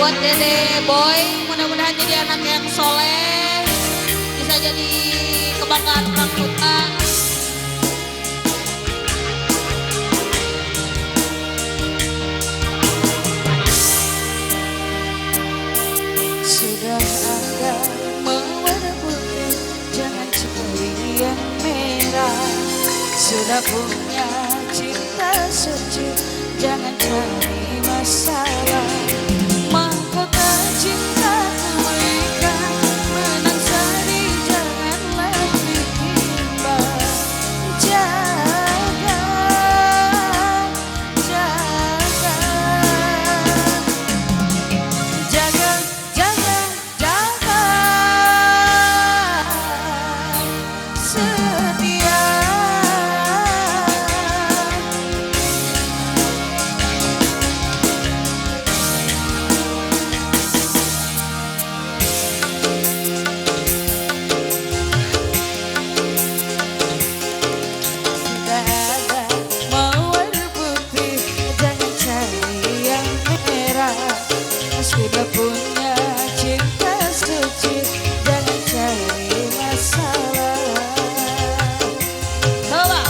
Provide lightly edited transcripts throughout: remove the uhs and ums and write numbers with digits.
buat Dede Boy, mudah-mudahan jadi anak yang soleh, bisa jadi kebanggaan orang tua. Sudah ada mawar putih, jangan cari yang merah. Sudah punya cinta suci, jangan cari masalah. Mahkota cinta berikan, menang sari janganlah ditimbang. Jaga, jaga, jaga, jaga, jaga, setia. Sudah punya cinta suci, jangan cari masalah. Coba.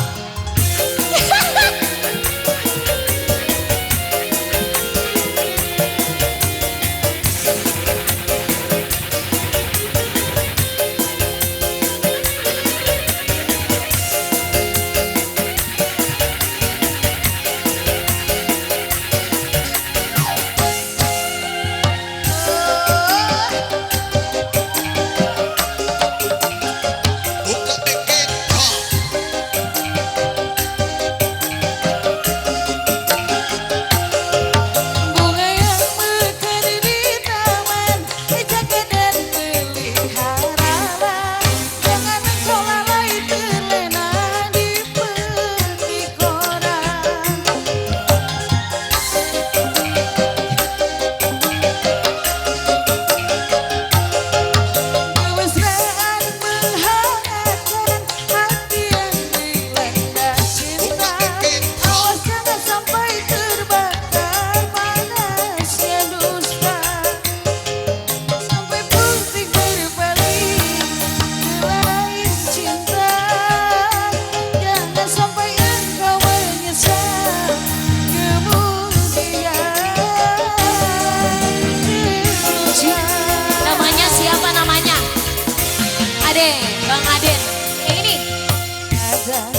Bang Aden, yang ini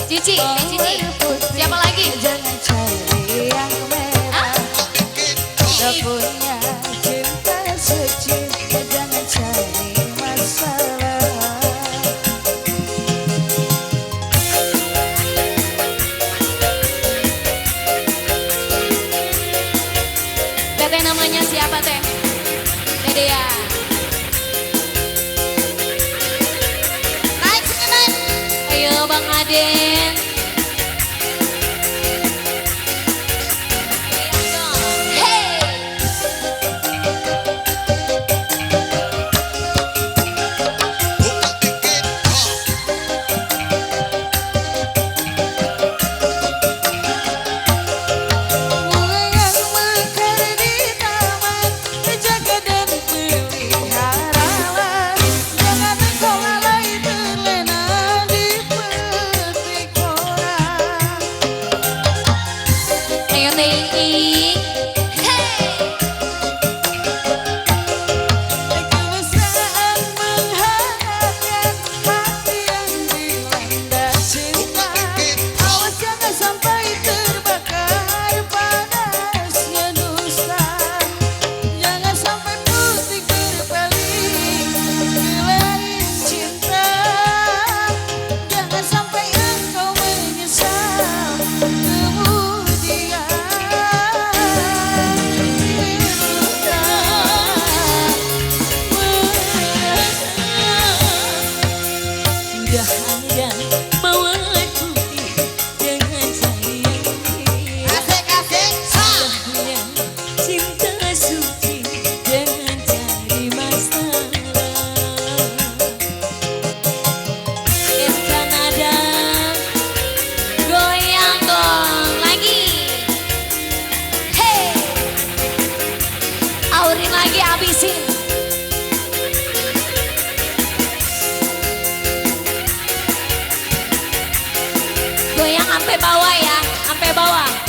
Cici, Cici. Siapa lagi? Jangan cari yang merah. Sudah punya cinta suci, jangan cari masalah. Teteh namanya siapa teh? Dede ya. Ayo Bang Aden. Hey. Bunga yang mekar di taman, jaga dan peliharalah. Jangan engkau lalai terlena di petik orang. Ayo Tei. Kemesraan menghangatkan hati yang dilanda cinta. Awas jangan sampai terbakar panasnya dusta. Jangan sampai putih berpaling ke lain cinta. Jangan sampai engkau menyesal kemudian. bawah ya, sampai bawah.